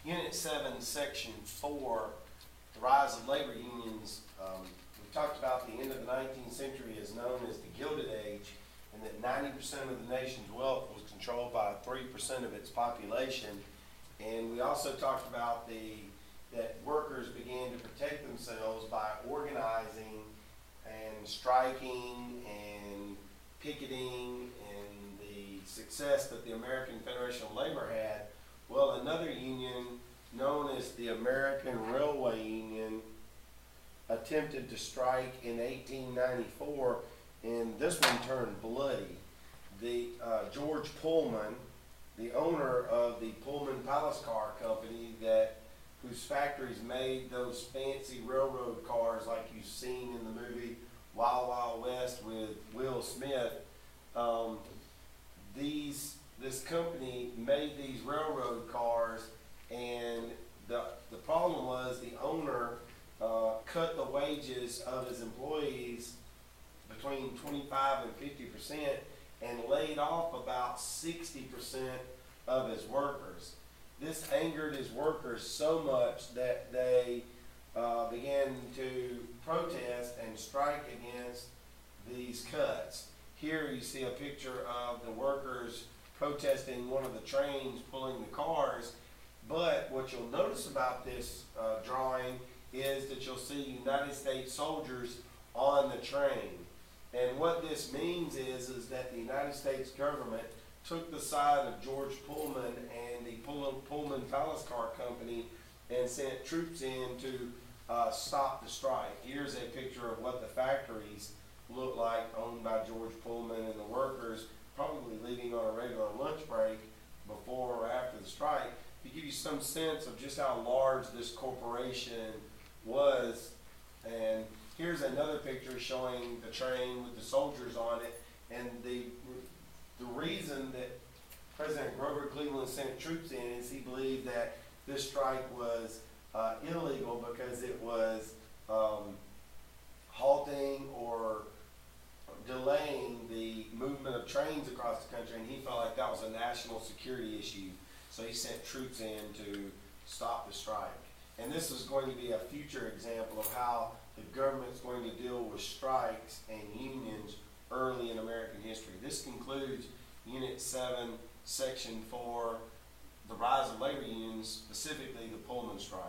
Unit 7, Section 4, the rise of labor unions. We talked about the end of the 19th century is known as the Gilded Age, and that 90% of the nation's wealth was controlled by 3% of its population. And we also talked about that workers began to protect themselves by organizing and striking and picketing, and the success that the American Federation of Labor had. Well, another union known as the American Railway Union attempted to strike in 1894, and this one turned bloody. The George Pullman, the owner of the Pullman Palace Car Company, whose factories made those fancy railroad cars like you've seen in the movie Wild Wild West with Will Smith. This company made these railroad cars, and the problem was the owner cut the wages of his employees between 25 and 50% and laid off about 60% of his workers. This angered his workers so much that they began to protest and strike against these cuts. Here you see a picture of the workers protesting one of the trains pulling the cars, but what you'll notice about this drawing is that you'll see United States soldiers on the train. And what this means is that the United States government took the side of George Pullman and the Pullman Palace Car Company and sent troops in to stop the strike. Here's a picture of what the factories look like owned by George Pullman, and the workers probably leaving on a regular lunch break before or after the strike, to give you some sense of just how large this corporation was. And here's another picture showing the train with the soldiers on it, and the reason that President Grover Cleveland sent troops in is he believed that this strike was illegal because it was halting or delaying the movement of trains across the country, and he felt like that was a national security issue. So he sent troops in to stop the strike. And this is going to be a future example of how the government's going to deal with strikes and unions early in American history. This concludes Unit 7, Section 4, the rise of labor unions, specifically the Pullman strike.